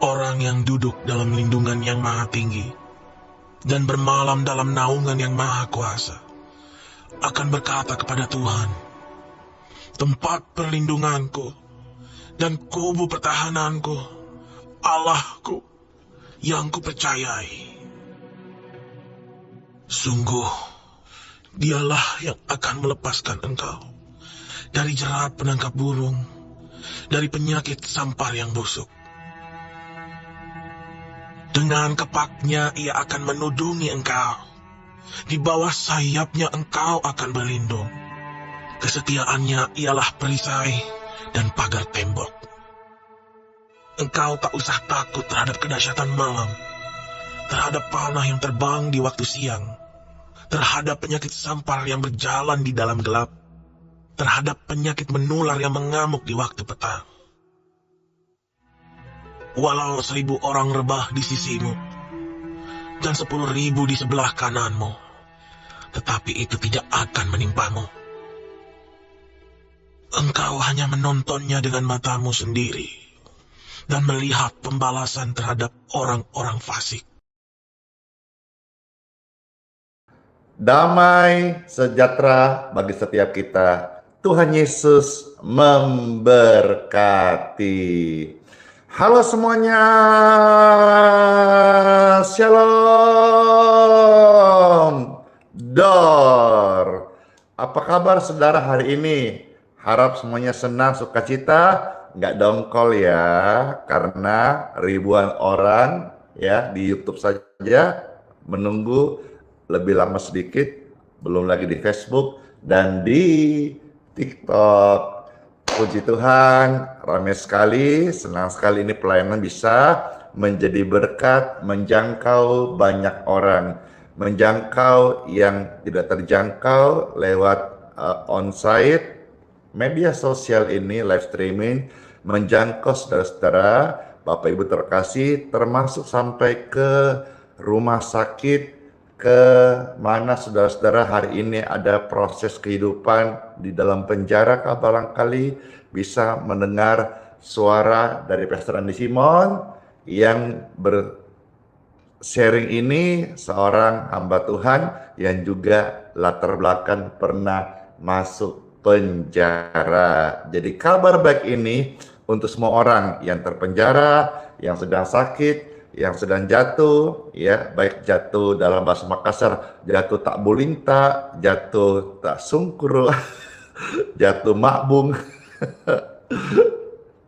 Orang yang duduk dalam lindungan yang maha tinggi dan bermalam dalam naungan yang maha kuasa akan berkata kepada Tuhan, tempat perlindunganku dan kubu pertahananku, Allahku yang kupercayai. Sungguh, dialah yang akan melepaskan engkau dari jerat penangkap burung, dari penyakit sampar yang busuk. Dengan kepaknya ia akan menudungi engkau. Di bawah sayapnya engkau akan berlindung. Kesetiaannya ialah perisai dan pagar tembok. Engkau tak usah takut terhadap kedahsyatan malam, terhadap panah yang terbang di waktu siang, terhadap penyakit sampar yang berjalan di dalam gelap, terhadap penyakit menular yang mengamuk di waktu petang. Walau 1.000 orang rebah di sisimu, dan 10.000 di sebelah kananmu, tetapi itu tidak akan menimpamu. Engkau hanya menontonnya dengan matamu sendiri, dan melihat pembalasan terhadap orang-orang fasik. Damai sejahtera bagi setiap kita. Tuhan Yesus memberkati. Halo semuanya, Shalom, Dor. Apa kabar saudara hari ini? Harap semuanya senang, sukacita, nggak dongkol ya, karena ribuan orang ya di YouTube saja menunggu lebih lama sedikit, belum lagi di Facebook dan di TikTok. Puji Tuhan, ramai sekali, senang sekali ini pelayanan bisa menjadi berkat, menjangkau banyak orang, menjangkau yang tidak terjangkau lewat onsite, media sosial ini, live streaming, menjangkau saudara-saudara, Bapak Ibu terkasih, termasuk sampai ke rumah sakit, ke mana saudara-saudara hari ini ada proses kehidupan di dalam penjara, barangkali bisa mendengar suara dari Pastor Andi Simon yang sharing ini, seorang hamba Tuhan yang juga latar belakang pernah masuk penjara. Jadi kabar baik ini untuk semua orang yang terpenjara, yang sedang sakit, yang sedang jatuh, ya, baik jatuh dalam bahasa Makassar, jatuh tak bulinta, jatuh tak sungkur, jatuh makbung.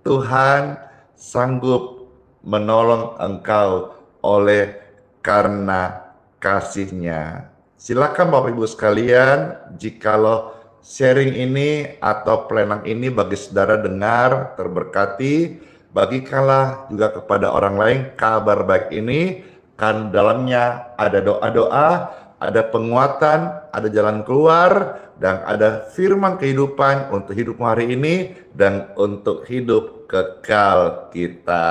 Tuhan sanggup menolong engkau oleh karena kasih-Nya. Silakan Bapak Ibu sekalian, jikalau sharing ini atau pelayanan ini bagi saudara dengar, terberkati, bagikanlah juga kepada orang lain kabar baik ini, kan dalamnya ada doa-doa, ada penguatan, ada jalan keluar, dan ada firman kehidupan untuk hidupmu hari ini dan untuk hidup kekal kita.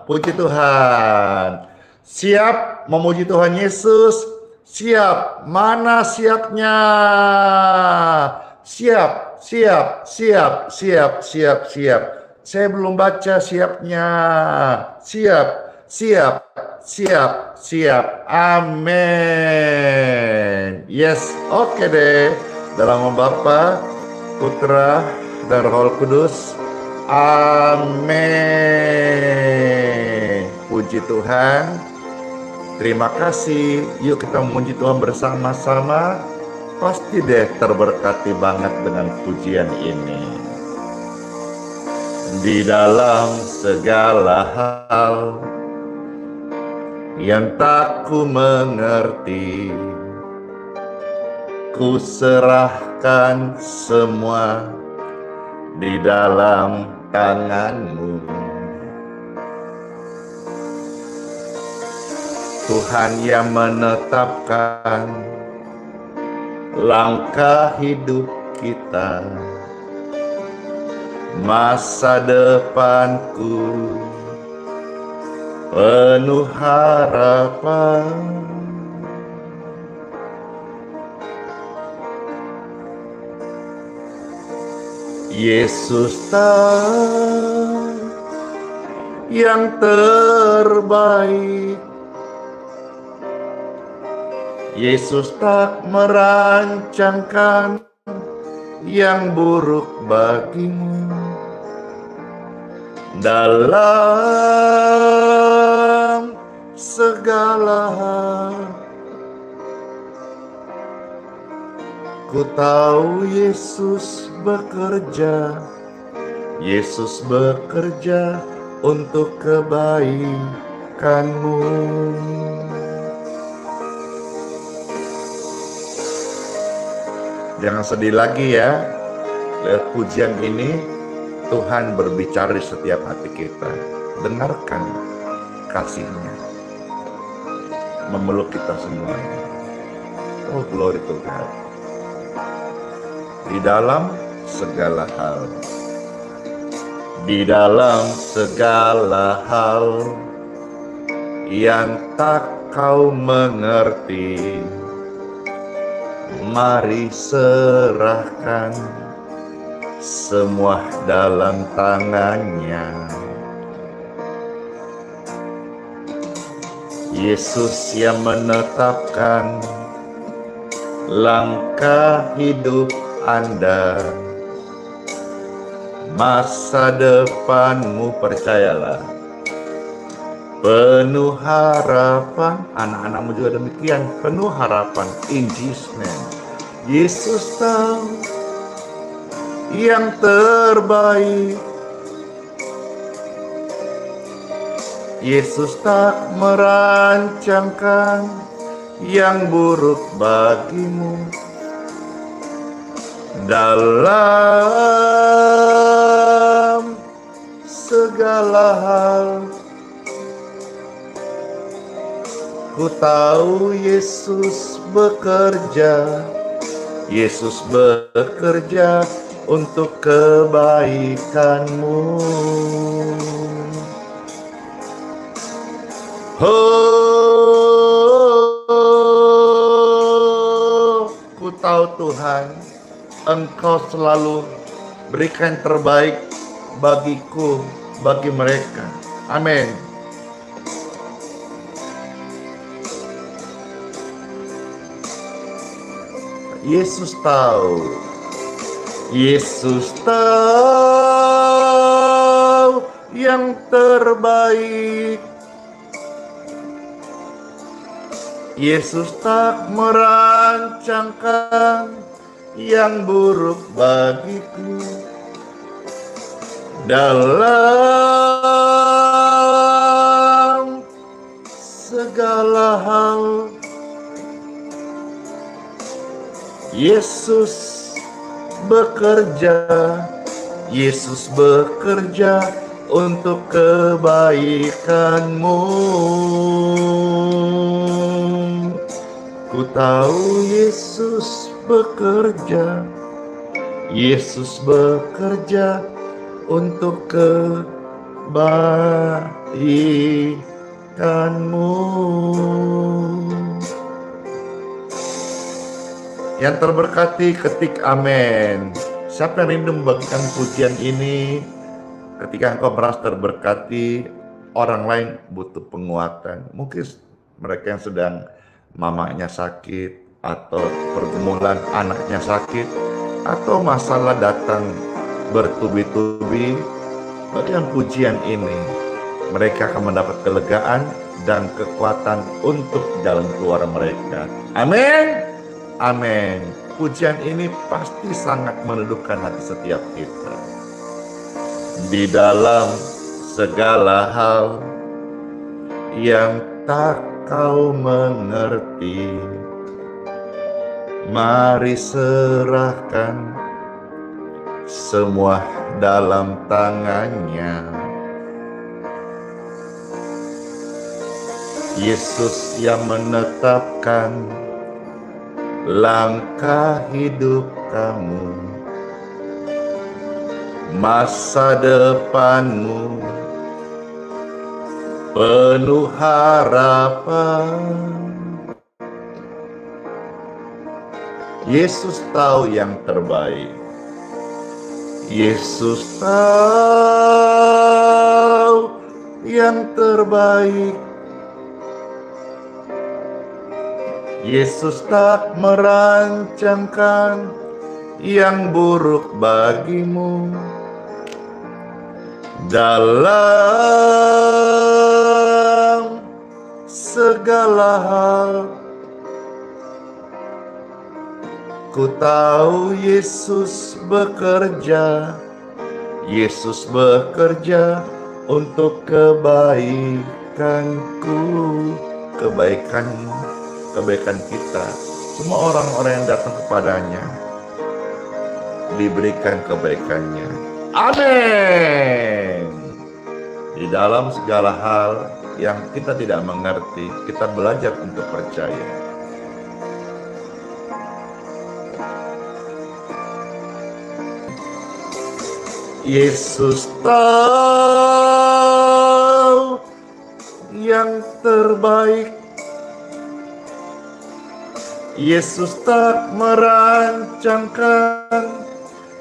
Puji Tuhan. Siap memuji Tuhan Yesus? Siap. Mana siapnya? Siap, siap, siap, siap, siap, siap. Saya belum baca siapnya. Siap. Siap, siap, siap. Amin. Yes, oke deh. Dalam nama Bapa, Putra, dan Roh Kudus. Amin. Puji Tuhan. Terima kasih. Yuk kita memuji Tuhan bersama-sama. Pasti deh terberkati banget dengan pujian ini. Di dalam segala hal yang tak ku mengerti, ku serahkan semua di dalam tangan-Mu. Tuhan yang menetapkan langkah hidup kita, masa depanku penuh harapan. Yesus tak yang terbaik, Yesus tak merancangkan yang buruk bagimu. Dalam segala hal, ku tahu Yesus bekerja, Yesus bekerja untuk kebaikanmu. Jangan sedih lagi ya. Lewat pujian ini Tuhan berbicara di setiap hati kita. Dengarkan kasih-Nya memeluk kita semuanya. Oh, glory to God. Di dalam segala hal, di dalam segala hal yang tak kau mengerti, mari serahkan semua dalam tangan-Nya. Yesus yang menetapkan langkah hidup Anda, masa depanmu, percayalah, penuh harapan. Anak-anakmu juga demikian, penuh harapan. In Jesus' name. Yesus tahu yang terbaik, Yesus tak merancangkan yang buruk bagimu. Dalam segala hal, ku tahu Yesus bekerja, Yesus bekerja untuk kebaikanmu. Oh, ku tahu Tuhan, Engkau selalu berikan terbaik bagiku, bagi mereka. Amin. Yesus tahu, Yesus tahu yang terbaik. Yesus tak merancangkan yang buruk bagiku. Dalam segala hal, Yesus bekerja, Yesus bekerja untuk kebaikanmu. Ku tahu Yesus bekerja, Yesus bekerja untuk kebaikanmu. Yang terberkati ketik amin. Siapa yang rindu membagikan pujian ini? Ketika engkau merasa terberkati, orang lain butuh penguatan. Mungkin mereka yang sedang mamanya sakit, atau pergumulan anaknya sakit, atau masalah datang bertubi-tubi. Bagian pujian ini, mereka akan mendapat kelegaan dan kekuatan untuk jalan keluar mereka. Amin. Amin. Pujian ini pasti sangat meneduhkan hati setiap kita. Di dalam segala hal yang tak kau mengerti, mari serahkan semua dalam tangannya. Yesus yang menetapkan langkah hidup kamu, masa depanmu penuh harapan. Yesus tahu yang terbaik. Yesus tahu yang terbaik. Yesus tak merancangkan yang buruk bagimu. Dalam segala hal, ku tahu Yesus bekerja. Yesus bekerja untuk kebaikanku, kebaikan kita. Semua orang-orang yang datang kepadanya diberikan kebaikannya. Amin. Di dalam segala hal yang kita tidak mengerti, kita belajar untuk percaya. Yesus tahu yang terbaik. Yesus tak merancangkan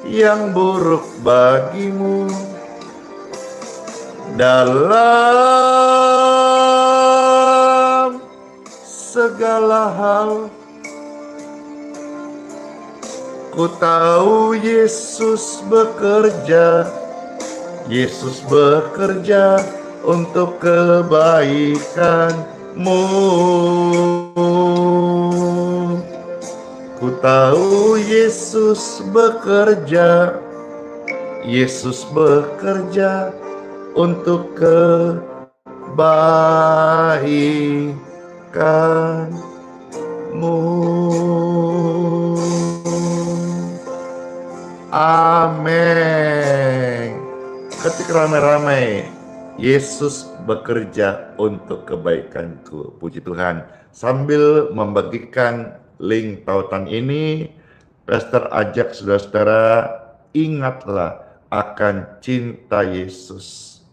yang buruk bagimu. Dalam segala hal, ku tahu Yesus bekerja. Yesus bekerja untuk kebaikanmu. Ku tahu Yesus bekerja. Yesus bekerja untuk kebaikanmu. Amin. Ketika ramai-ramai, Yesus bekerja untuk kebaikanku. Puji Tuhan. Sambil membagikan link tautan ini, Pastor ajak saudara-saudara, ingatlah akan cinta Yesus.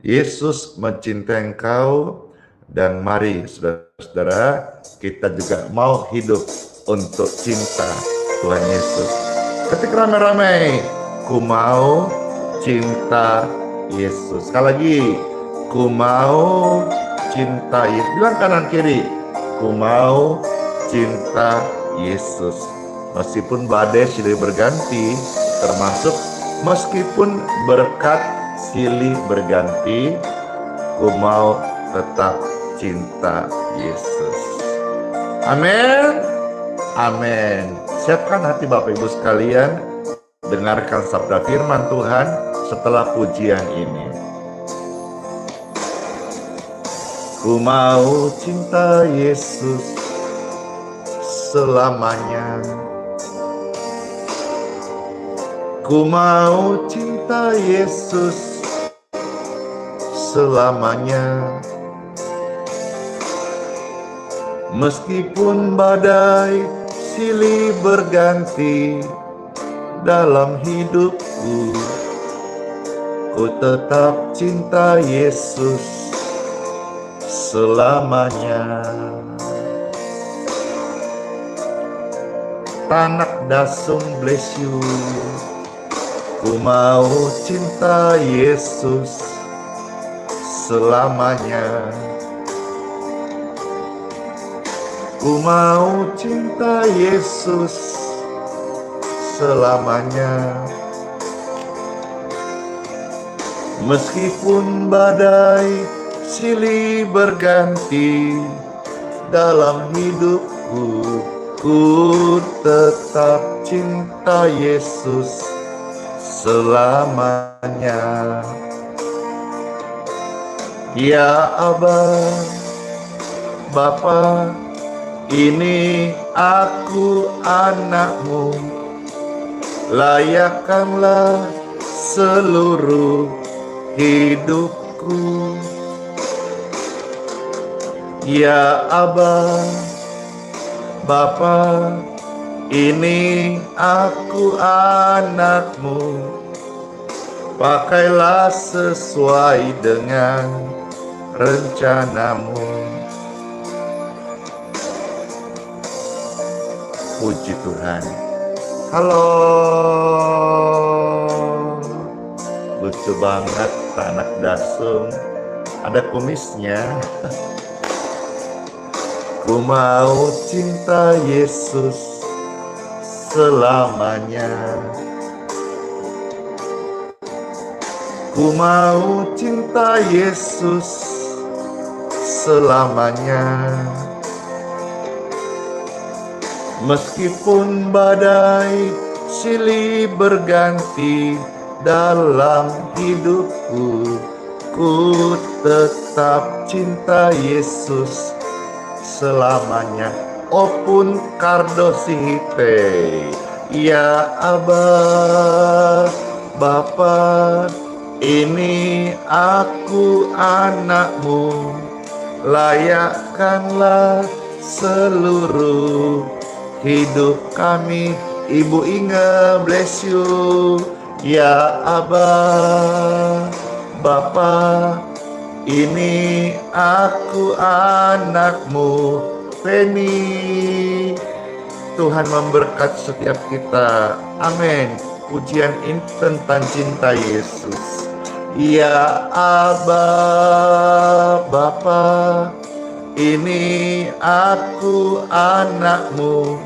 Yesus mencintai engkau, dan mari saudara-saudara, kita juga mau hidup untuk cinta Tuhan Yesus. Ketika ramai-ramai, ku mau cinta Yesus. Sekali lagi, ku mau cinta Yesus. Bilang kanan kiri, ku mau cinta Yesus. Meskipun badai silih berganti, termasuk meskipun berkat silih berganti, ku mau tetap cinta Yesus. Amin. Amin. Siapkan hati Bapak Ibu sekalian, dengarkan sabda firman Tuhan setelah pujian ini. Ku mau cinta Yesus selamanya. Ku mau cinta Yesus selamanya. Meskipun badai silih berganti dalam hidupku, ku tetap cinta Yesus selamanya. Tanak Dasung bless you. Ku mau cinta Yesus selamanya. Ku mau cinta Yesus selamanya. Meskipun badai silih berganti dalam hidupku, ku tetap cinta Yesus selamanya. Ya Aba, Bapa, ini aku anakmu, layakkanlah seluruh hidupku. Ya Aba, Bapa, ini aku anakmu, pakailah sesuai dengan rencanamu. Puji Tuhan. Halo, lucu banget anak dasung, ada kumisnya. Ku mau cinta Yesus selamanya. Ku mau cinta Yesus selamanya. Meskipun badai silih berganti dalam hidupku, ku tetap cinta Yesus selamanya. Opun kardosite, ya Aba, Bapa, ini aku anakmu, layakkanlah seluruh hidup kami. Ibu Inge, bless you. Ya Aba, Bapa, ini aku anakmu. Feni, Tuhan memberkati setiap kita. Amin. Pujian ini tentang cinta Yesus. Ya Aba, Bapa, ini aku anakmu,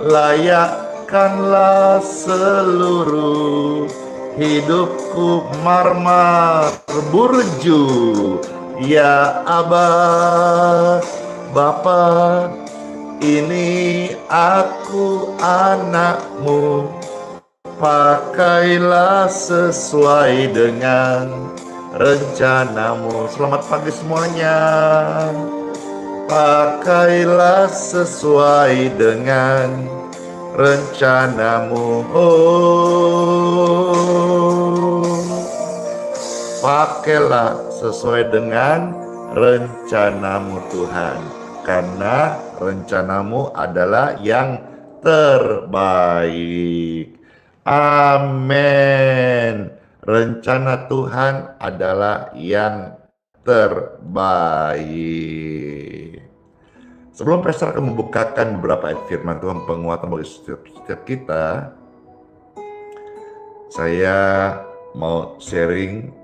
layakkanlah seluruh hidupku. Marmar Burju, ya Aba, Bapa, ini aku anakmu, pakailah sesuai dengan rencanamu. Selamat pagi semuanya. Pakailah sesuai dengan rencanamu. Oh, pakailah sesuai dengan rencanamu Tuhan, karena rencanamu adalah yang terbaik. Amin. Rencana Tuhan adalah yang terbaik. Sebelum Pastor akan membukakan beberapa ayat firman Tuhan penguatan bagi setiap kita, saya mau sharing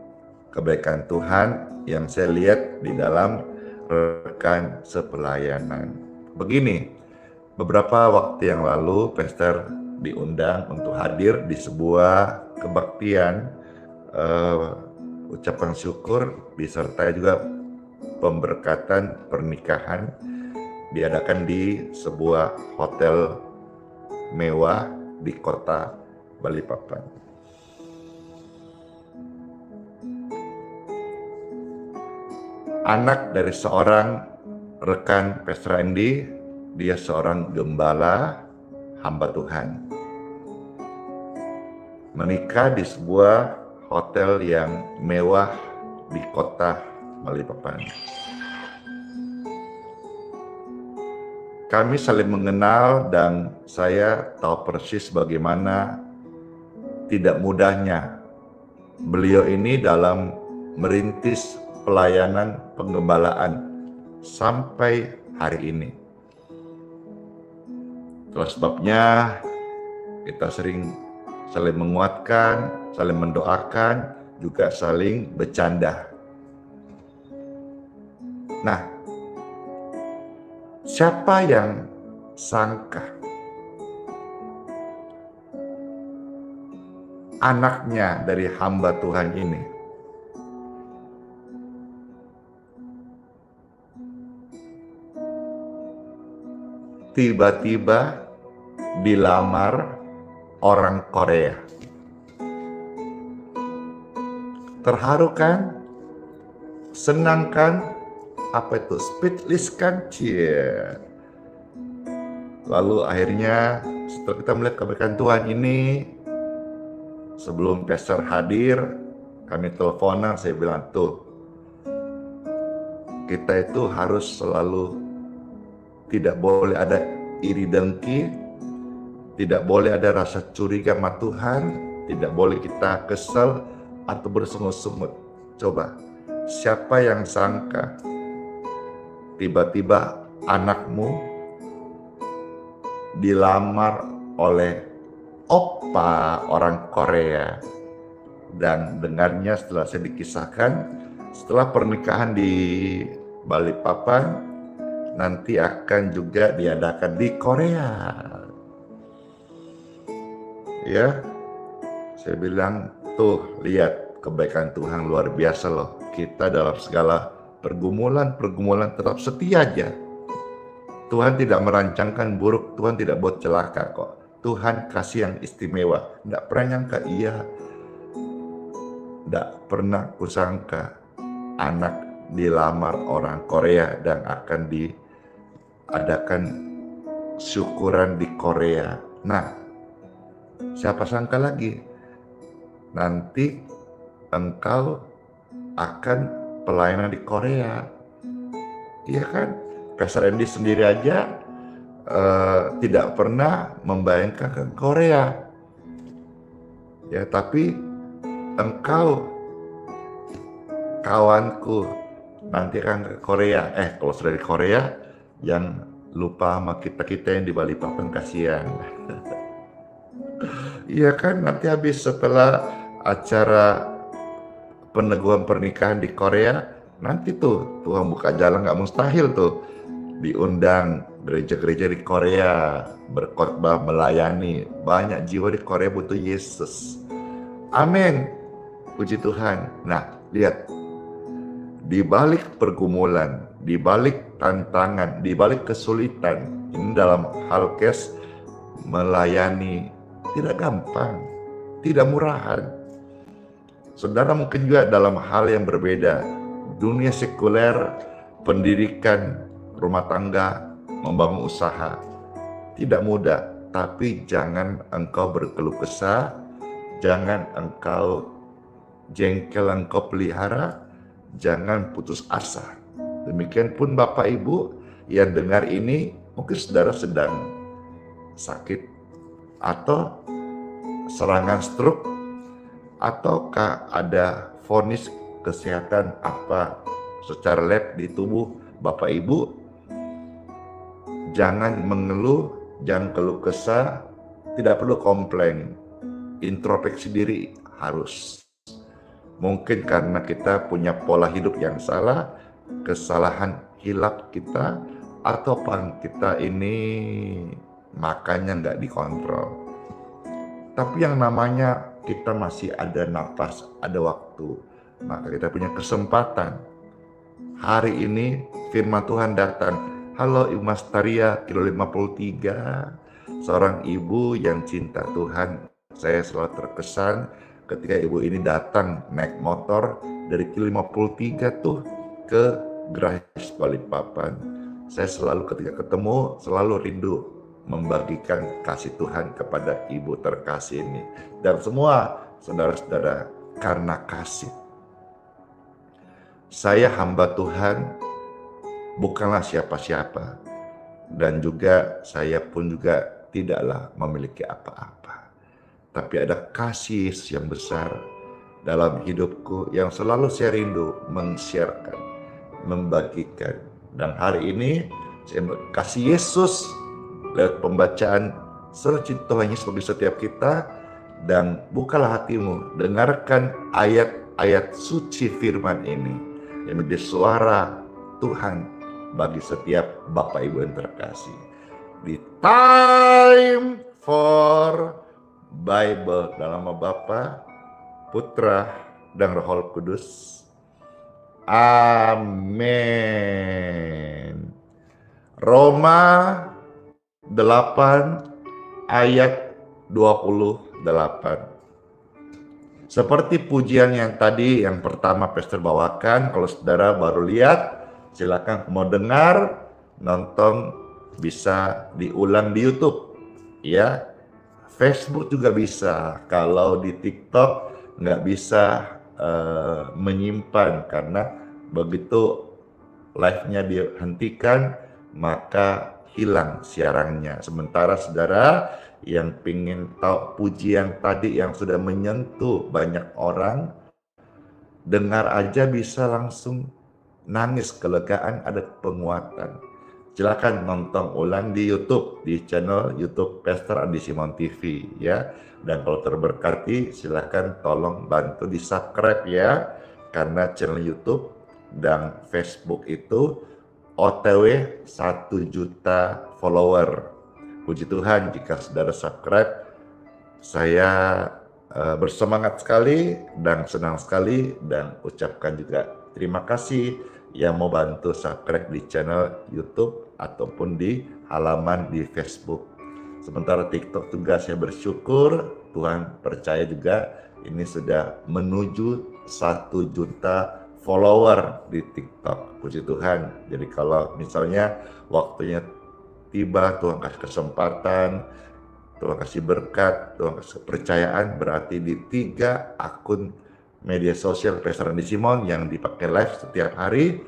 kebaikan Tuhan yang saya lihat di dalam rekan sepelayanan. Begini, beberapa waktu yang lalu Pastor diundang untuk hadir di sebuah kebaktian, ucapan syukur disertai juga pemberkatan pernikahan, diadakan di sebuah hotel mewah di kota Balikpapan. Anak dari seorang rekan Pastor Andy, dia seorang gembala hamba Tuhan, menikah di sebuah hotel yang mewah di kota Balikpapan. Kami saling mengenal dan saya tahu persis bagaimana tidak mudahnya beliau ini dalam merintis pelayanan penggembalaan sampai hari ini. Itulah sebabnya kita sering saling menguatkan, saling mendoakan, juga saling bercanda. Nah, siapa yang sangka anaknya dari hamba Tuhan ini tiba-tiba dilamar orang Korea? Terharu kan? Senang kan? Apa itu? Speechless kan? Cie. Lalu akhirnya setelah kita melihat kebaikan Tuhan ini, sebelum pastor hadir, kami teleponan, saya bilang, tuh, kita itu harus selalu tidak boleh ada iri dengki, tidak boleh ada rasa curiga sama Tuhan, tidak boleh kita kesal atau bersungut-sungut. Coba, siapa yang sangka tiba-tiba anakmu dilamar oleh oppa orang Korea? Dan dengarnya setelah saya dikisahkan, setelah pernikahan di Balikpapan, nanti akan juga diadakan di Korea. Ya, saya bilang, tuh lihat kebaikan Tuhan luar biasa loh. Kita dalam segala pergumulan tetap setia aja. Tuhan tidak merancangkan buruk, Tuhan tidak buat celaka kok. Tuhan kasih yang istimewa. Tidak pernah nyangka, tidak pernah kusangka anak dilamar orang Korea dan akan diadakan syukuran di Korea. Nah, siapa sangka lagi nanti engkau akan pelayanan di Korea. Iya kan? Pastor Andy sendiri aja tidak pernah membayangkan ke Korea. Ya, tapi engkau, kawanku, nanti akan ke Korea. Kalau sudah di Korea, yang lupa sama kita yang di Balikpapan, kasihan. Iya kan, nanti habis setelah acara peneguhan pernikahan di Korea, nanti tuh Tuhan buka jalan, gak mustahil tuh diundang gereja-gereja di Korea, berkhotbah, melayani. Banyak jiwa di Korea butuh Yesus. Amin, puji Tuhan. Nah, lihat, di balik pergumulan, di balik tantangan, di balik kesulitan, ini dalam hal kes melayani tidak gampang, tidak murahan. Saudara mungkin juga dalam hal yang berbeda, dunia sekuler, pendidikan, rumah tangga, membangun usaha, tidak mudah. Tapi jangan engkau berkeluh kesah, jangan engkau jengkel, engkau pelihara, jangan putus asa. Demikian pun Bapak Ibu yang dengar ini, mungkin saudara sedang sakit atau serangan stroke, ataukah ada vonis kesehatan apa secara lab di tubuh Bapak Ibu. Jangan mengeluh, jangan keluh kesah, tidak perlu komplain. Introspeksi diri harus. Mungkin karena kita punya pola hidup yang salah, kesalahan hilap kita, atau kita ini makannya nggak dikontrol. Tapi yang namanya kita masih ada nafas, ada waktu, maka kita punya kesempatan. Hari ini firman Tuhan datang. Halo Ibu Mastaria, kilo 53, seorang ibu yang cinta Tuhan. Saya selalu terkesan ketika ibu ini datang naik motor dari kilo 53 tuh ke Grahis Balikpapan. Saya selalu ketika ketemu, selalu rindu membagikan kasih Tuhan kepada ibu terkasih ini. Dan semua saudara-saudara, karena kasih. Saya hamba Tuhan, bukanlah siapa-siapa, dan juga saya pun juga tidaklah memiliki apa-apa. Tapi ada kasih yang besar dalam hidupku yang selalu saya rindu men-sharekan, membagikan. Dan hari ini saya kasih Yesus lewat pembacaan surat cinta Tuhan Yesus bagi setiap kita. Dan bukalah hatimu, dengarkan ayat-ayat suci firman ini yang menjadi suara Tuhan bagi setiap Bapak Ibu yang terkasih. Di Time for Bible dalam nama Bapa, Putra, dan Roh Kudus. Amin. Roma 8 ayat 28. Seperti pujian yang tadi yang pertama Pastor bawakan, kalau saudara baru lihat silakan mau dengar, nonton bisa diulang di YouTube ya. Facebook juga bisa. Kalau di TikTok nggak bisa menyimpan karena begitu live-nya dihentikan maka hilang siarannya. Sementara saudara yang pingin tahu pujian tadi yang sudah menyentuh banyak orang, dengar aja bisa langsung nangis kelegaan, ada penguatan. Silakan nonton ulang di YouTube, di channel YouTube Pastor Andi Simon TV ya. Dan kalau terberkati silakan tolong bantu di subscribe ya, karena channel YouTube dan Facebook itu OTW 1 juta follower. Puji Tuhan jika saudara subscribe, saya bersemangat sekali dan senang sekali, dan ucapkan juga terima kasih yang mau bantu subscribe di channel YouTube ataupun di halaman di Facebook. Sementara TikTok juga saya bersyukur, Tuhan percaya juga ini sudah menuju 1 juta follower di TikTok. Puji Tuhan. Jadi kalau misalnya waktunya tiba, Tuhan kasih kesempatan, Tuhan kasih berkat, Tuhan kasih kepercayaan, berarti di 3 akun media sosial Pastor Andi Simon yang dipakai live setiap hari,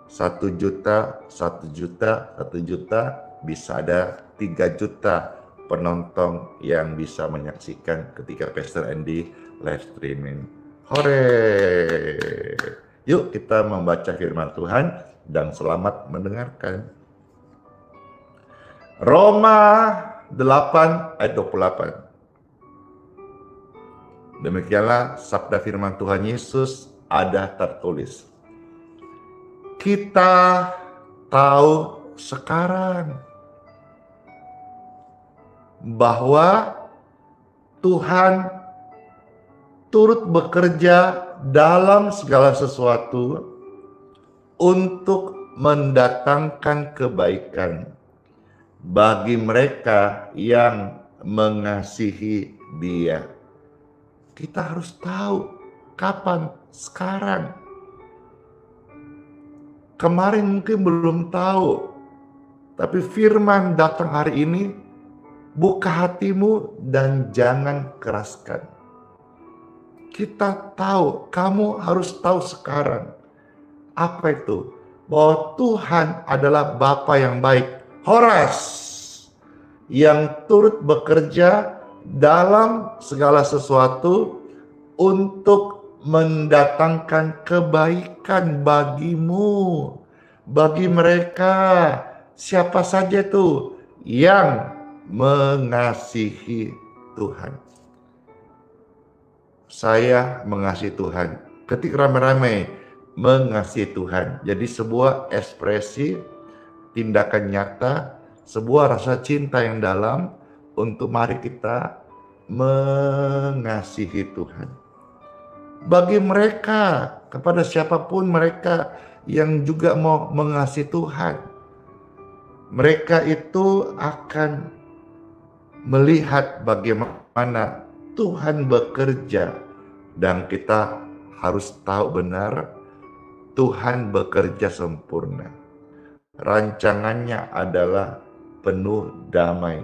1 juta, 1 juta, 1 juta, bisa ada 3 juta penonton yang bisa menyaksikan ketika Pastor Andi live streaming. Hore! Yuk kita membaca firman Tuhan dan selamat mendengarkan. Roma 8 ayat 28. Demikianlah sabda firman Tuhan Yesus ada tertulis. Kita tahu sekarang bahwa Tuhan turut bekerja dalam segala sesuatu untuk mendatangkan kebaikan bagi mereka yang mengasihi Dia. Kita harus tahu kapan, sekarang. Kemarin mungkin belum tahu, tapi firman datang hari ini, buka hatimu dan jangan keraskan. Kita tahu, kamu harus tahu sekarang. Apa itu? Bahwa Tuhan adalah Bapa yang baik. Horas yang turut bekerja dalam segala sesuatu untuk mendatangkan kebaikan bagimu, bagi mereka siapa saja itu yang mengasihi Tuhan. Saya mengasihi Tuhan. Ketik rame-rame mengasihi Tuhan. Jadi sebuah ekspresi tindakan nyata, sebuah rasa cinta yang dalam untuk mari kita mengasihi Tuhan. Bagi mereka, kepada siapapun mereka yang juga mau mengasihi Tuhan, mereka itu akan melihat bagaimana Tuhan bekerja, dan kita harus tahu benar Tuhan bekerja sempurna. Rancangannya adalah penuh damai.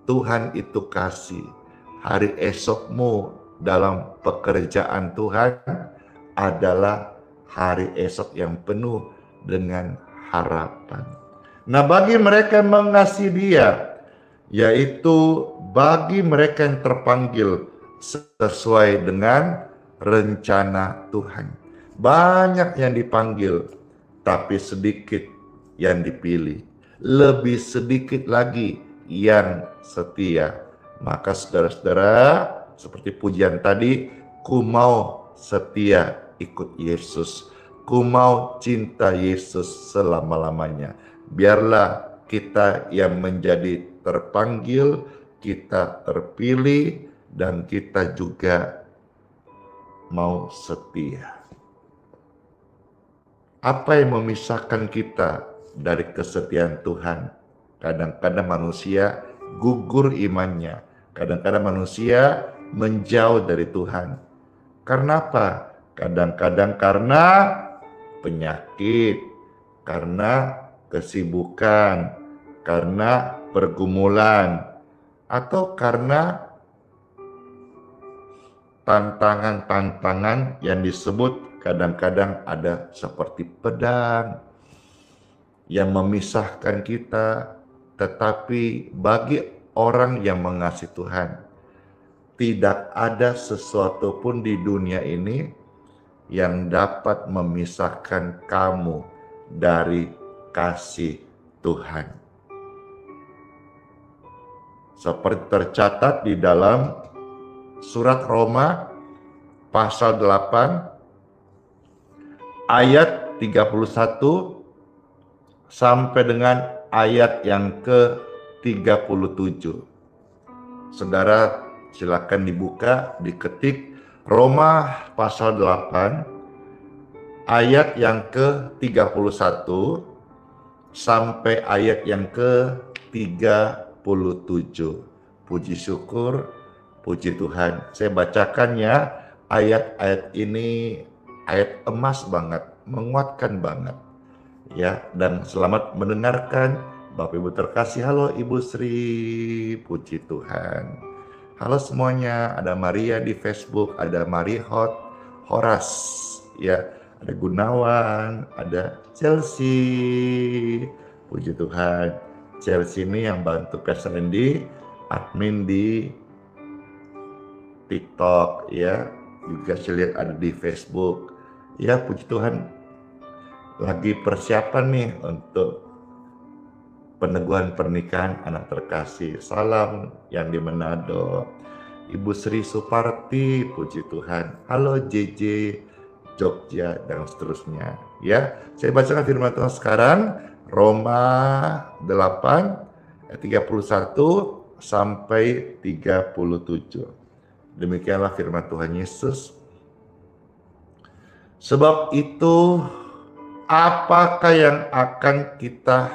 Tuhan itu kasih. Hari esokmu dalam pekerjaan Tuhan adalah hari esok yang penuh dengan harapan. Nah, bagi mereka yang mengasihi Dia, yaitu bagi mereka yang terpanggil sesuai dengan rencana Tuhan. Banyak yang dipanggil, tapi sedikit yang dipilih. Lebih sedikit lagi yang setia. Maka saudara-saudara, seperti pujian tadi, ku mau setia ikut Yesus. ku mau cinta Yesus selama-lamanya. Biarlah kita yang menjadi terpanggil, kita terpilih, dan kita juga mau setia. Apa yang memisahkan kita dari kesetiaan Tuhan? Kadang-kadang manusia gugur imannya. Kadang-kadang manusia menjauh dari Tuhan. Karena apa? Kadang-kadang karena penyakit, karena kesibukan, karena pergumulan, atau karena tantangan-tantangan yang disebut kadang-kadang ada seperti pedang yang memisahkan kita. Tetapi bagi orang yang mengasihi Tuhan, tidak ada sesuatu pun di dunia ini yang dapat memisahkan kamu dari kasih Tuhan. Seperti tercatat di dalam surat Roma pasal 8 ayat 31 sampai dengan ayat yang ke-37. Saudara silakan dibuka, diketik Roma pasal 8 ayat yang ke-31 sampai ayat yang ke-37. Puji syukur, puji Tuhan. Saya bacakan ya, ayat-ayat ini ayat emas banget, menguatkan banget. Ya, dan selamat mendengarkan. Bapak Ibu terkasih, halo Ibu Sri, puji Tuhan. Halo semuanya, ada Maria di Facebook, ada Horas, ya, ada Gunawan, ada Chelsea, puji Tuhan. Chelsea ini yang bantu Pastor Andy, admin di TikTok, ya, juga saya lihat ada di Facebook, ya, puji Tuhan. Lagi persiapan nih untuk peneguhan pernikahan anak terkasih. Salam yang di Manado. Ibu Sri Suparti, puji Tuhan. Halo JJ, Jogja, dan seterusnya. Ya, saya bacakan firman Tuhan sekarang. Roma 8, ayat 31 sampai 37. Demikianlah firman Tuhan Yesus. Sebab itu, apakah yang akan kita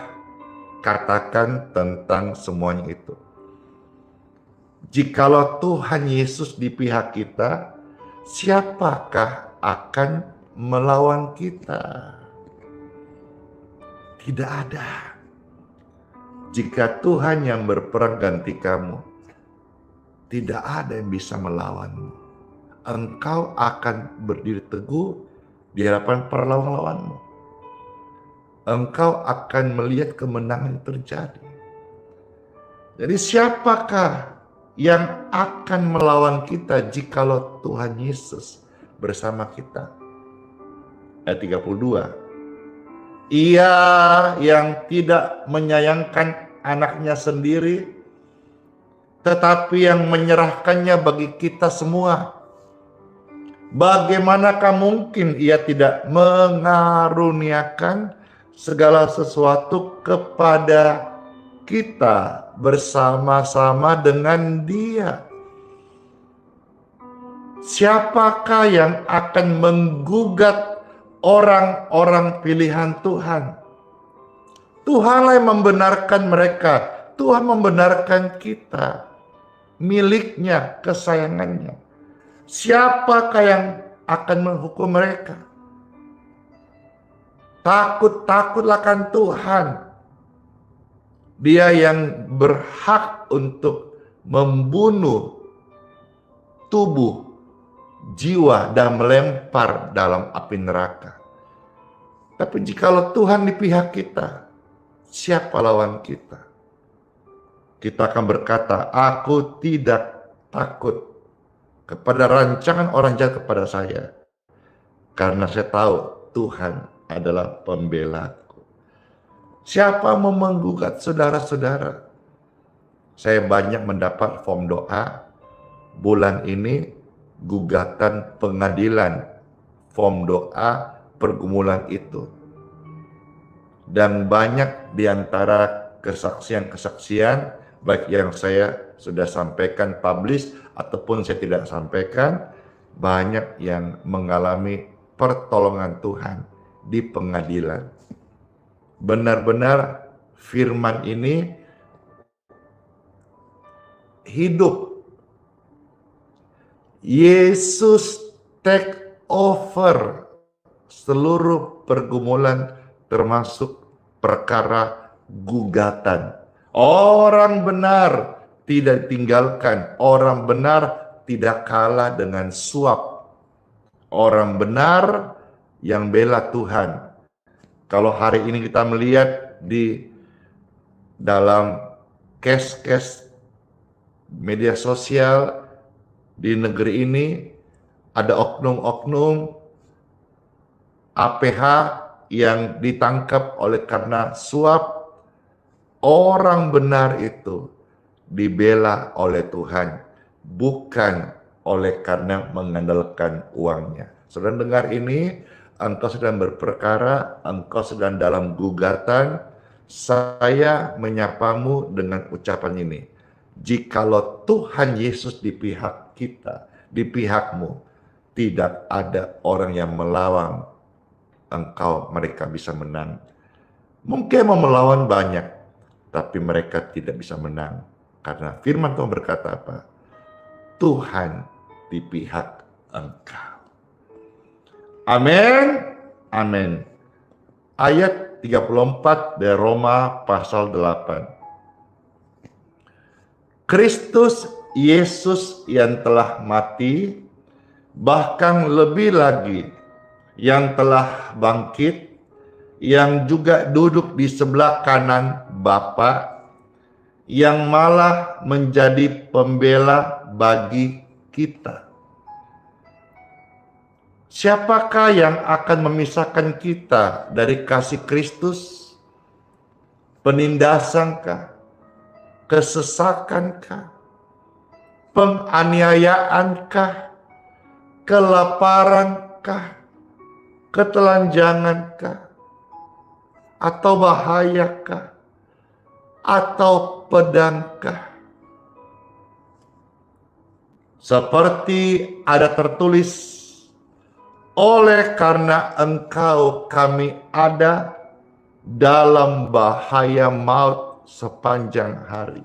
katakan tentang semuanya itu? Jikalau Tuhan Yesus di pihak kita, siapakah akan melawan kita? Tidak ada. Jika Tuhan yang berperang ganti kamu, tidak ada yang bisa melawanmu. Engkau akan berdiri teguh di hadapan para lawan-lawanmu. Engkau akan melihat kemenangan yang terjadi. Jadi siapakah yang akan melawan kita jikalau Tuhan Yesus bersama kita? Ayat 32. Ia yang tidak menyayangkan anaknya sendiri, tetapi yang menyerahkannya bagi kita semua. Bagaimanakah mungkin ia tidak mengaruniakan segala sesuatu kepada kita bersama-sama dengan Dia? Siapakah yang akan menggugat orang-orang pilihan Tuhan? Tuhanlah yang membenarkan mereka. Tuhan membenarkan kita, miliknya, kesayangannya. Siapakah yang akan menghukum mereka? Takut-takutlah akan Tuhan. Dia yang berhak untuk membunuh tubuh, jiwa, dan melempar dalam api neraka. Tapi jikalau Tuhan di pihak kita, siapa lawan kita? Kita akan berkata, aku tidak takut kepada rancangan orang jahat kepada saya, karena saya tahu Tuhan adalah pembelaku. Siapa mau menggugat saudara-saudara? Saya banyak mendapat form doa bulan ini, gugatan pengadilan, form doa pergumulan itu. Dan banyak di antara kesaksian-kesaksian, baik yang saya sudah sampaikan publish ataupun saya tidak sampaikan, banyak yang mengalami pertolongan Tuhan di pengadilan. Benar-benar firman ini hidup. Yesus take over seluruh pergumulan termasuk perkara gugatan. Orang benar tidak ditinggalkan, orang benar tidak kalah dengan suap. Orang benar yang bela Tuhan. Kalau hari ini kita melihat di dalam case-case media sosial di negeri ini, ada oknum-oknum APH yang ditangkap oleh karena suap. Orang benar itu dibela oleh Tuhan, bukan oleh karena mengandalkan uangnya. Saudara dengar ini, engkau sedang berperkara, engkau sedang dalam gugatan, saya menyapamu dengan ucapan ini. Jikalau Tuhan Yesus di pihak kita, di pihakmu, tidak ada orang yang melawan engkau, mereka bisa menang. Mungkin mau melawan banyak, tapi mereka tidak bisa menang. Karena firman Tuhan berkata apa? Tuhan di pihak engkau. Amin. Amin. Ayat 34 dari Roma pasal 8. Kristus Yesus yang telah mati, bahkan lebih lagi yang telah bangkit, yang juga duduk di sebelah kanan Bapa, yang malah menjadi pembela bagi kita. Siapakah yang akan memisahkan kita dari kasih Kristus? Penindasankah? Kesesakankah? Penganiayaankah? Kelaparankah? Ketelanjangankah? Atau bahayakah? Atau pedangkah? Seperti ada tertulis, oleh karena engkau kami ada dalam bahaya maut sepanjang hari.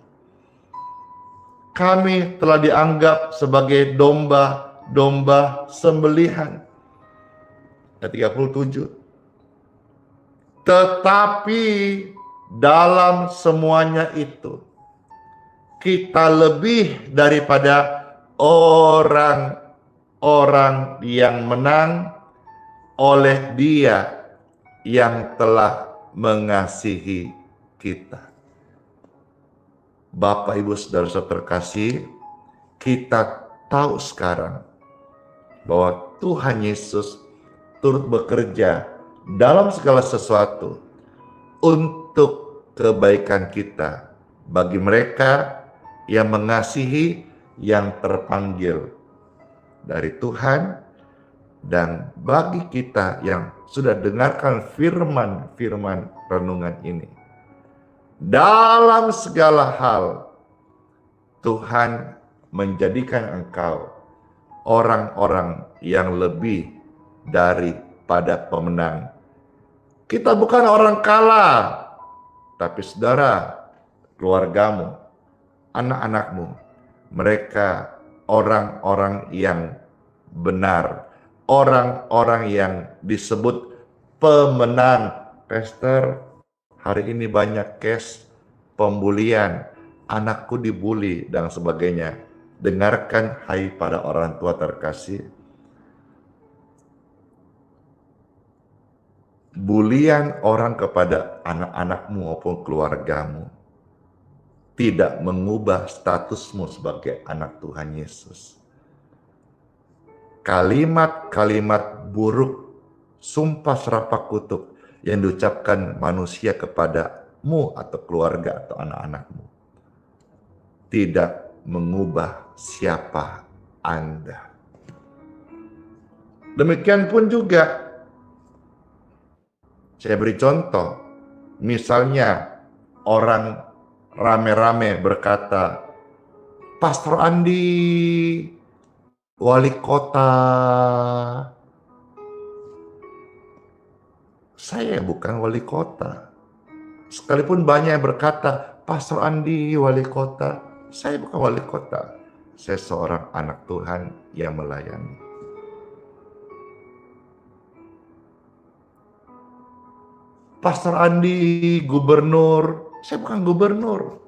Kami telah dianggap sebagai domba-domba sembelihan. Ayat 37. Tetapi dalam semuanya itu, kita lebih daripada orang-orang yang menang oleh Dia yang telah mengasihi kita. Bapak, Ibu, Saudara-saudara terkasih, kita tahu sekarang bahwa Tuhan Yesus turut bekerja dalam segala sesuatu untuk kebaikan kita bagi mereka yang mengasihi, yang terpanggil dari Tuhan, dan bagi kita yang sudah dengarkan firman-firman renungan ini. Dalam segala hal, Tuhan menjadikan engkau orang-orang yang lebih daripada pemenang. Kita bukan orang kalah, tapi saudara, keluargamu, anak-anakmu, mereka orang-orang yang benar, orang-orang yang disebut pemenang. Pastor, hari ini banyak case pembulian, anakku dibully dan sebagainya. Dengarkan, hai para orang tua terkasih, bulian orang kepada anak-anakmu maupun keluargamu tidak mengubah statusmu sebagai anak Tuhan Yesus. Kalimat-kalimat buruk, sumpah serapah kutuk yang diucapkan manusia kepadamu atau keluarga atau anak-anakmu tidak mengubah siapa Anda. Demikian pun juga Saya beri contoh, misalnya orang rame-rame berkata, Pastor Andi, wali kota. Saya bukan wali kota. Sekalipun banyak yang berkata, Pastor Andi wali kota. Saya bukan wali kota. Saya seorang anak Tuhan yang melayani. Pastor Andi gubernur. Saya bukan gubernur.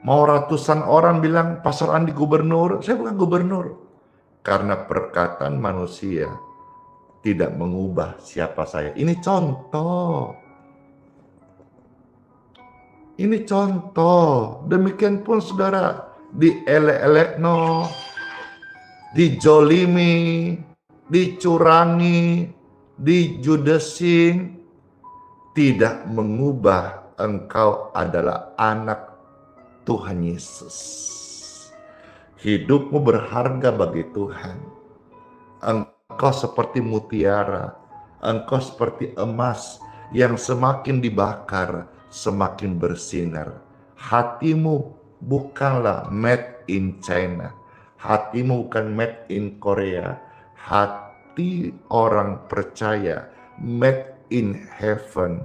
Mau ratusan orang bilang Pastor Andi gubernur. Saya bukan gubernur. Karena perkataan manusia tidak mengubah siapa saya. Ini contoh. Ini contoh. Demikian pun saudara, dielek-elekno, dijolimi, dicurangi, dijudesin, tidak mengubah engkau adalah anak Tuhan Yesus. Hidupmu berharga bagi Tuhan. Engkau seperti mutiara, engkau seperti emas yang semakin dibakar, semakin bersinar. Hatimu bukanlah made in China, hatimu bukan made in Korea, hati orang percaya made in heaven.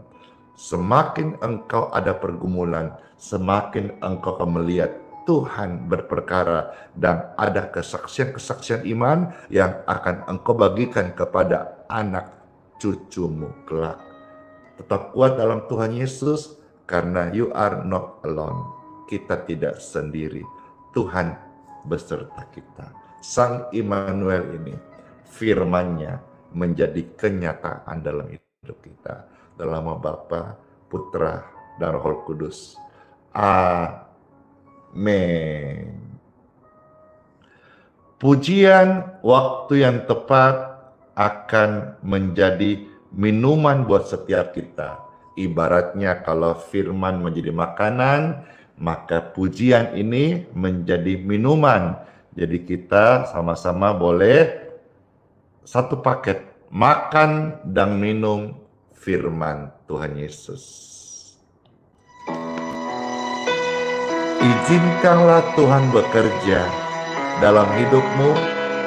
Semakin engkau ada pergumulan, semakin engkau akan melihat Tuhan berperkara dan ada kesaksian-kesaksian iman yang akan engkau bagikan kepada anak cucumu kelak. Tetap kuat dalam Tuhan Yesus karena you are not alone. Kita tidak sendiri. Tuhan beserta kita. Sang Immanuel ini, firman-Nya menjadi kenyataan dalam hidup kita. Dalam nama Bapa, Putra, dan Roh Kudus. Amin. Pujian waktu yang tepat akan menjadi minuman buat setiap kita. Ibaratnya kalau firman menjadi makanan, maka pujian ini menjadi minuman. Jadi kita sama-sama boleh satu paket makan dan minum firman Tuhan Yesus. Izinkanlah Tuhan bekerja dalam hidupmu,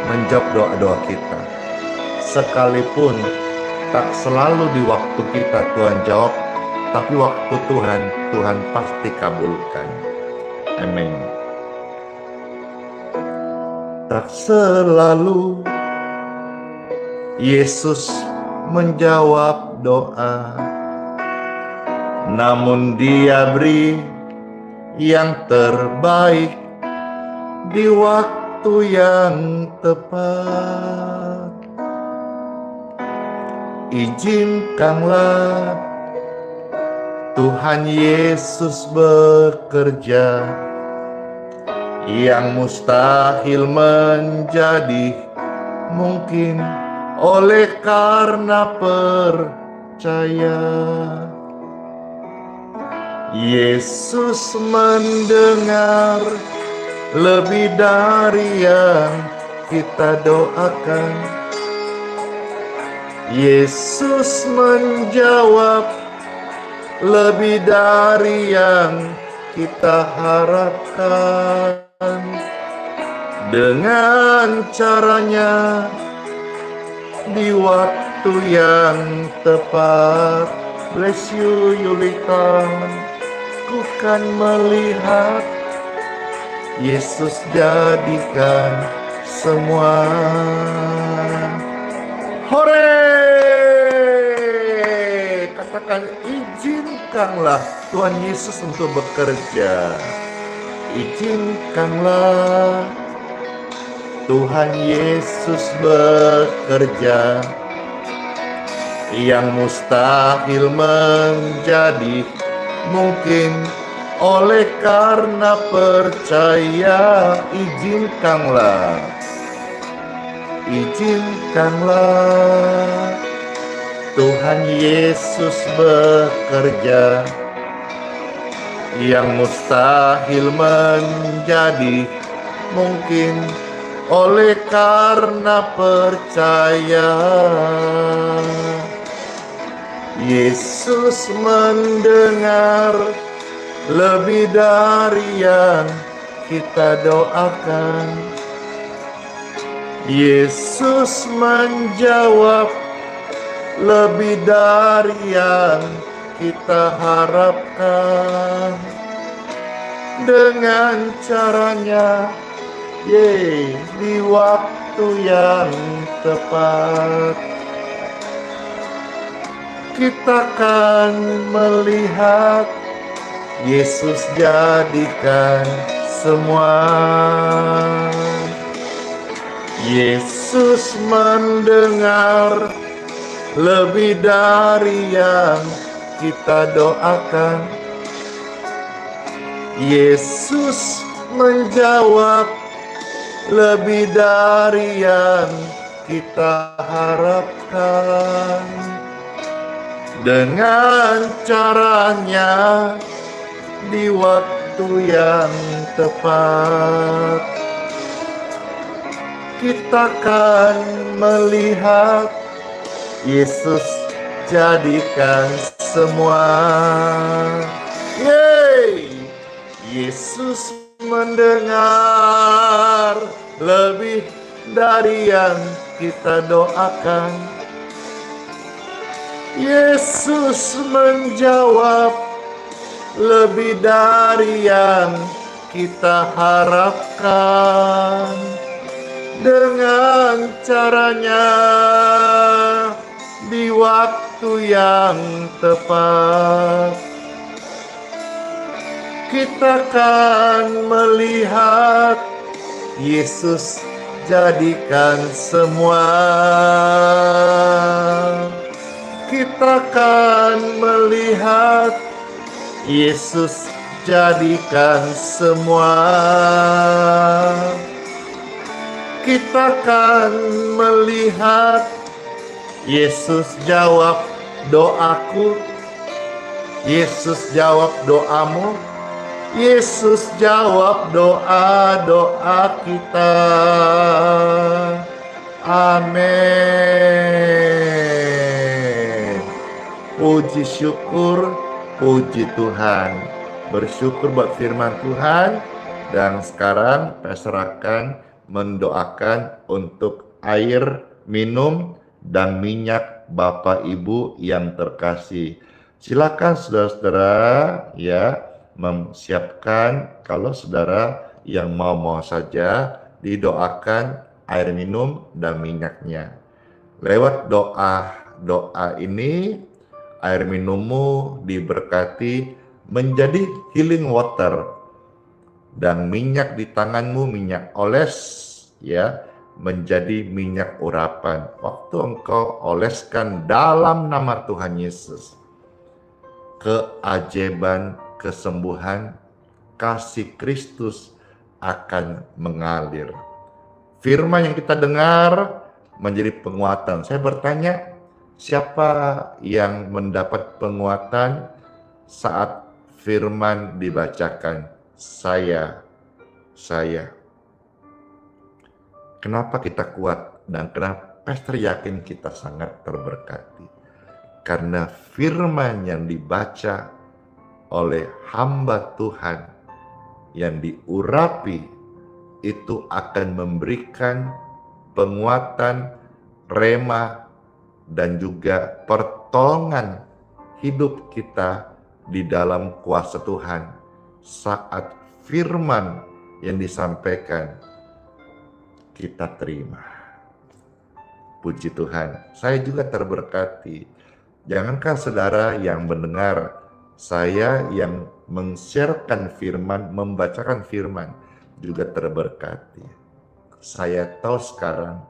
menjawab doa-doa kita. Sekalipun tak selalu di waktu kita Tuhan jawab, tapi waktu Tuhan, Tuhan pasti kabulkan. Amin. Tak selalu Yesus menjawab doa, namun Dia beri yang terbaik di waktu yang tepat. Izinkanlah Tuhan Yesus bekerja, yang mustahil menjadi mungkin oleh karena percaya. Yesus mendengar lebih dari yang kita doakan. Yesus menjawab lebih dari yang kita harapkan. Dengan caranya di waktu yang tepat. Bless you, Yulita. Ku kan melihat Yesus jadikan semua. Hore! Katakan, izinkanlah Tuhan Yesus untuk bekerja. Izinkanlah Tuhan Yesus bekerja, yang mustahil menjadi mungkin oleh karena percaya. Izinkanlah Tuhan Yesus bekerja, yang mustahil menjadi mungkin oleh karena percaya. Yesus mendengar lebih dari yang kita doakan. Yesus menjawab lebih dari yang kita harapkan. Dengan caranya, di waktu yang tepat, kita akan melihat Yesus jadikan semua. Yesus mendengar lebih dari yang kita doakan. Yesus menjawab lebih dari yang kita harapkan. Dengan caranya, di waktu yang tepat, kita akan melihat Yesus jadikan semua. Yesus mendengar lebih dari yang kita doakan. Yesus menjawab lebih dari yang kita harapkan. Dengan caranya, di waktu yang tepat, kita akan melihat Yesus jadikan semua. Kita akan melihat Yesus jadikan semua. Kita akan melihat Yesus jawab doaku. Yesus jawab doamu. Yesus jawab doa-doa kita. Amin. Puji syukur, puji Tuhan. Bersyukur buat firman Tuhan. Dan sekarang saya serahkan mendoakan untuk air minum dan minyak Bapak Ibu yang terkasih. Silakan saudara-saudara memsiapkan, kalau saudara yang mau saja didoakan air minum dan minyaknya. Lewat doa ini, air minummu diberkati menjadi healing water, dan minyak di tanganmu, minyak oles menjadi minyak urapan. Waktu engkau oleskan dalam nama Tuhan Yesus, keajaiban, kesembuhan, kasih Kristus akan mengalir. Firman yang kita dengar menjadi penguatan. Saya bertanya, siapa yang mendapat penguatan saat firman dibacakan? Saya. Kenapa kita kuat dan kenapa Pastor yakin kita sangat terberkati? Karena firman yang dibaca oleh hamba Tuhan yang diurapi itu akan memberikan penguatan, rema, dan juga pertolongan hidup kita di dalam kuasa Tuhan saat firman yang disampaikan kita terima. Puji Tuhan, saya juga terberkati. Jangankan saudara yang mendengar, saya yang men-sharekan firman, membacakan firman juga terberkati. Saya tahu sekarang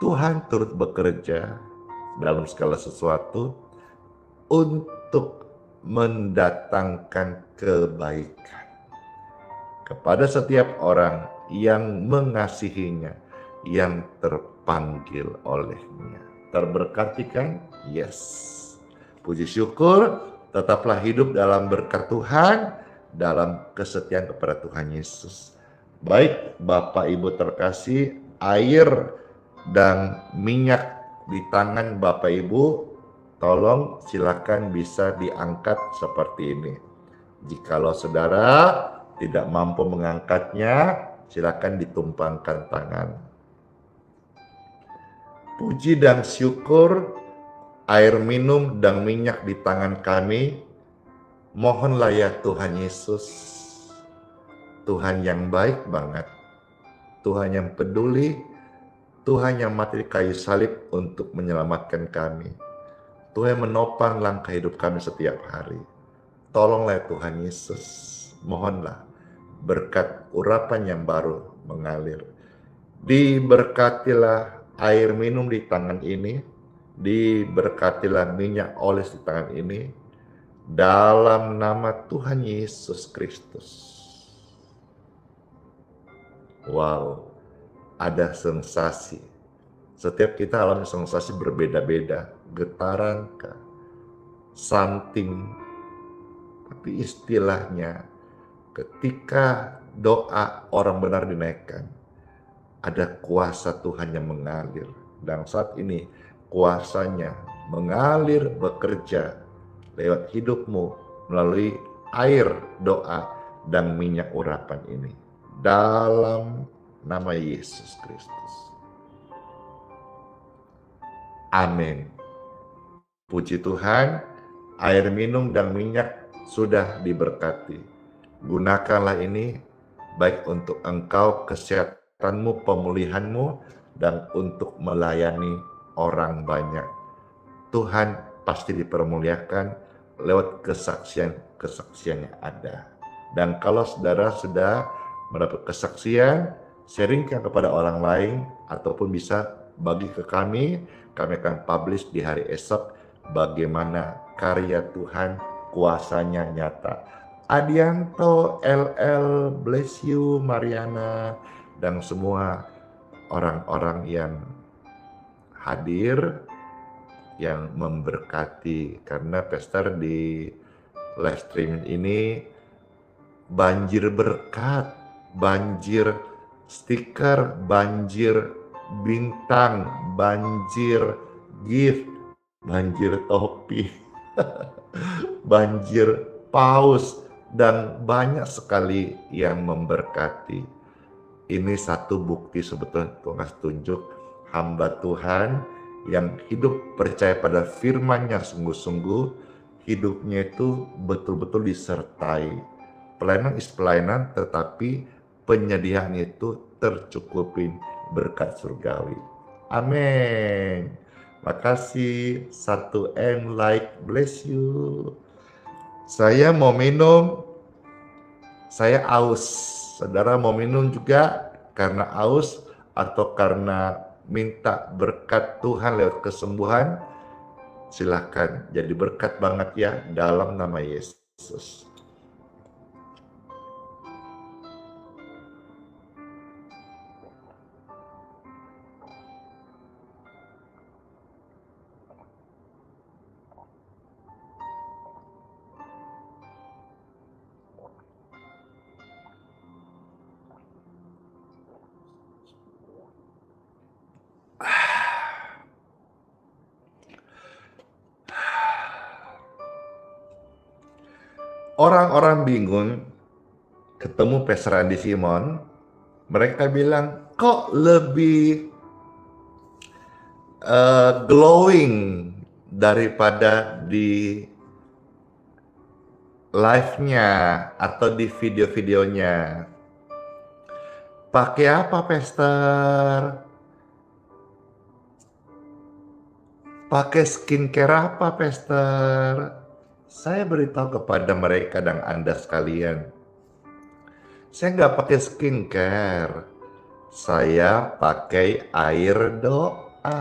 Tuhan turut bekerja dalam segala sesuatu untuk mendatangkan kebaikan kepada setiap orang yang mengasihinya, yang terpanggil olehnya. Terberkati kan? Yes. Puji syukur, tetaplah hidup dalam berkat Tuhan, dalam kesetiaan kepada Tuhan Yesus. Baik Bapak Ibu terkasih, air dan minyak di tangan Bapak Ibu, tolong silakan bisa diangkat seperti ini. Jikalau saudara tidak mampu mengangkatnya, silakan ditumpangkan tangan. Puji dan syukur, air minum dan minyak di tangan kami, mohonlah ya Tuhan Yesus, Tuhan yang baik banget, Tuhan yang peduli, Tuhan yang mati di kayu salib untuk menyelamatkan kami. Tuhan menopang langkah hidup kami setiap hari. Tolonglah Tuhan Yesus, mohonlah berkat urapan yang baru mengalir. Diberkatilah air minum di tangan ini, diberkatilah minyak oles di tangan ini, dalam nama Tuhan Yesus Kristus. Wow, ada sensasi. Setiap kita alami sensasi berbeda-beda, getaran kah, something. Tapi istilahnya ketika doa orang benar dinaikkan, ada kuasa Tuhan yang mengalir. Dan saat ini kuasanya mengalir bekerja lewat hidupmu melalui air doa dan minyak urapan ini. Dalam nama Yesus Kristus. Amin. Puji Tuhan, air minum dan minyak sudah diberkati. Gunakanlah ini baik untuk engkau, kesehatanmu, pemulihanmu, dan untuk melayani orang banyak. Tuhan pasti dipermuliakan lewat kesaksian yang ada. Dan kalau saudara sudah mendapat kesaksian, sharingkan kepada orang lain ataupun bisa bagi ke kami akan publish di hari esok bagaimana karya Tuhan kuasanya nyata. Adianto, LL, bless you, Mariana, dan semua orang-orang yang hadir yang memberkati, karena Pastor di live stream ini banjir berkat, banjir stiker, banjir bintang, banjir gift, banjir topi, banjir paus, dan banyak sekali yang memberkati. Ini satu bukti sebetulnya Tuhan tunjuk hamba Tuhan yang hidup percaya pada firman-Nya sungguh-sungguh, hidupnya itu betul-betul disertai. Pelayanan is pelayanan, tetapi penyediaan itu tercukupin berkat surgawi. Amin. Makasih 1M like, bless you. Saya mau minum, saya aus. Saudara mau minum juga karena aus atau karena minta berkat Tuhan lewat kesembuhan, silahkan jadi berkat banget ya dalam nama Yesus. Orang-orang bingung ketemu Pastor Andi Simon, mereka bilang kok lebih glowing daripada di live-nya atau di video-videonya. Pakai apa, Pastor? Pakai skincare apa, Pastor? Saya beritahu kepada mereka dan Anda sekalian, saya nggak pakai skincare, saya pakai air doa.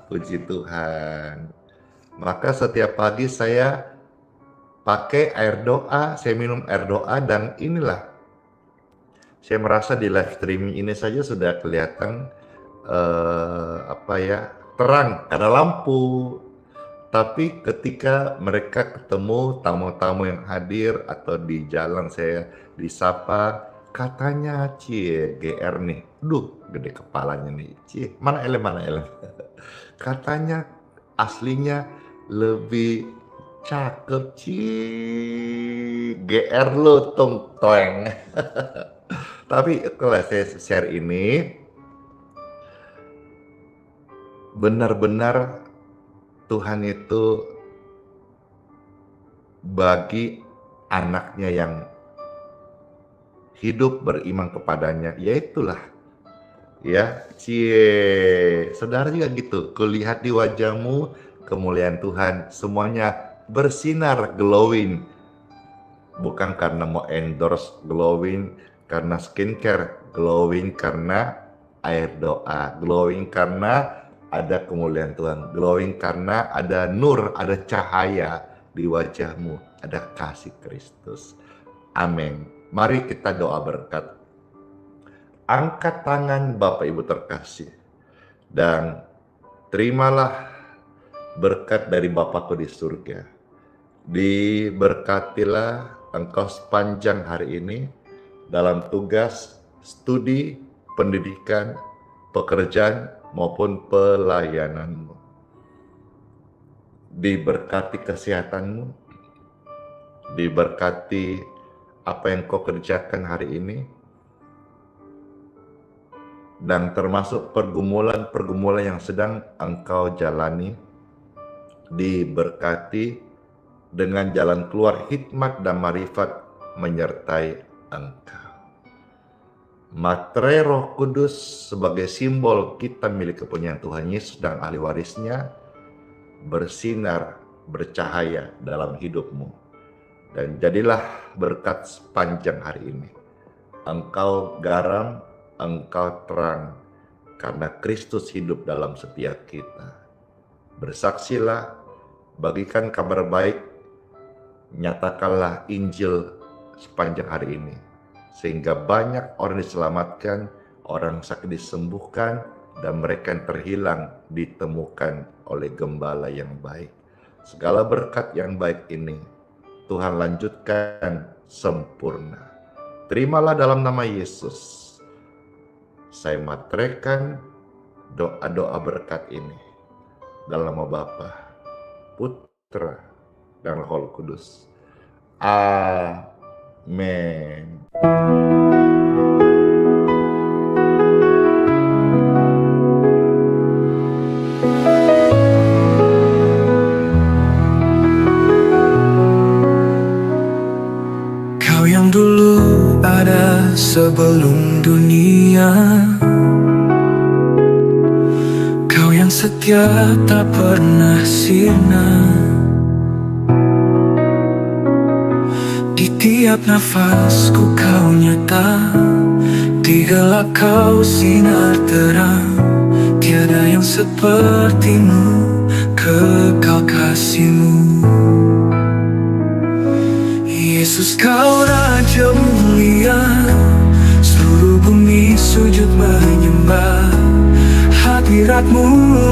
Puji Tuhan. Maka setiap pagi saya pakai air doa, saya minum air doa, dan inilah saya merasa di live streaming ini saja sudah kelihatan terang karena lampu. Tapi ketika mereka ketemu tamu-tamu yang hadir atau di jalan saya disapa, katanya cie GR nih, gede kepalanya nih, cie mana elem. Katanya aslinya lebih cakep cie GR lo toeng. Tapi kalau saya share ini benar-benar Tuhan itu bagi anaknya yang hidup beriman kepadanya, yaitulah ya saudara juga gitu, kulihat di wajahmu kemuliaan Tuhan, semuanya bersinar glowing, bukan karena mau endorse glowing, karena skincare glowing, karena air doa glowing, karena ada kemuliaan Tuhan glowing, karena ada nur, ada cahaya di wajahmu, ada kasih Kristus. Amin. Mari kita doa berkat. Angkat tangan Bapak Ibu terkasih dan terimalah berkat dari Bapakku di surga. Diberkatilah engkau sepanjang hari ini dalam tugas, studi, pendidikan, pekerjaan maupun pelayananmu. Diberkati kesehatanmu, diberkati apa yang kau kerjakan hari ini, dan termasuk pergumulan-pergumulan yang sedang engkau jalani, diberkati dengan jalan keluar hikmat dan marifat menyertai engkau. Materai Roh Kudus sebagai simbol kita milik kepunyaan Tuhan Yesus dan ahli warisnya bersinar, bercahaya dalam hidupmu. Dan jadilah berkat sepanjang hari ini. Engkau garam, engkau terang, karena Kristus hidup dalam setiap kita. Bersaksilah, bagikan kabar baik, nyatakanlah Injil sepanjang hari ini. Sehingga banyak orang diselamatkan, orang sakit disembuhkan, dan mereka yang terhilang ditemukan oleh gembala yang baik. Segala berkat yang baik ini Tuhan lanjutkan sempurna. Terimalah dalam nama Yesus. Saya materaikan doa-doa berkat ini dalam nama Bapa, Putra, dan Roh Kudus. Amin. Sebelum dunia, Kau yang setia tak pernah sirna. Di tiap nafasku Kau nyata, di gelap Kau sinar terang. Tiada yang sepertimu, kekal kasih-Mu. Yesus Kau Raja mulia, seluruh bumi sujud menyembah. Hadirat-Mu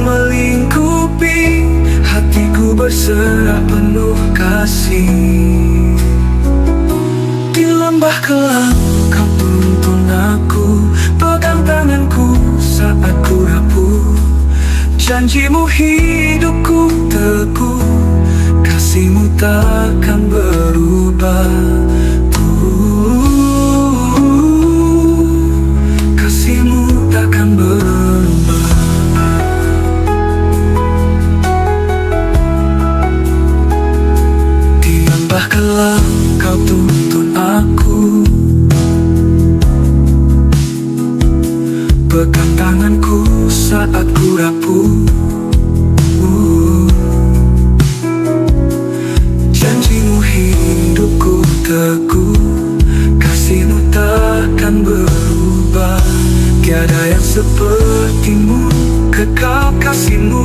melingkupi, hatiku berserah penuh kasih. Di lembah kelam Kau tuntun aku, pegang tanganku saat ku rapuh. Janji-Mu hidupku teguh, kasih-Mu takkan berubah. Kasih-Mu takkan berubah. Di lembah kelam Kau tuntun aku, pegang tanganku saat ku rapuh. Janji-Mu hidupku teguh, kasih-Mu takkan berubah. Tiada yang seperti-Mu, kekal kasih-Mu.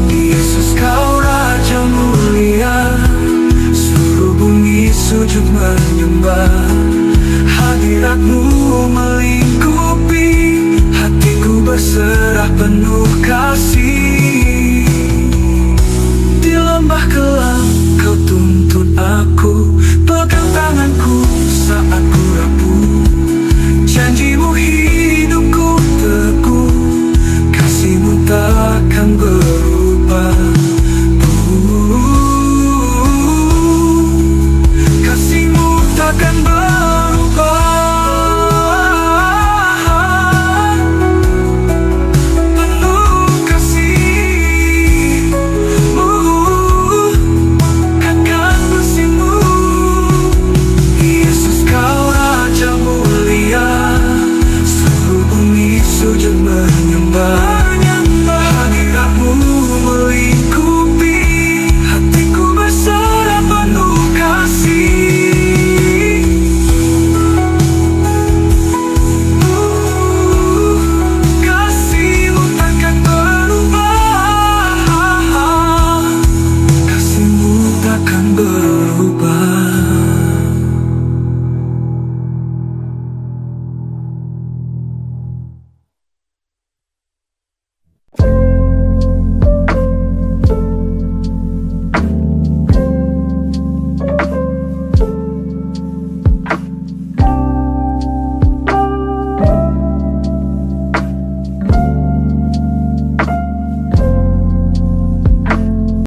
Yesus Kau Raja mulia, seluruh bumi sujud menyembah. Hadirat-Mu melingkupi, hatiku berserah penuh kasih. Di lembah kelam Kau tuntun aku,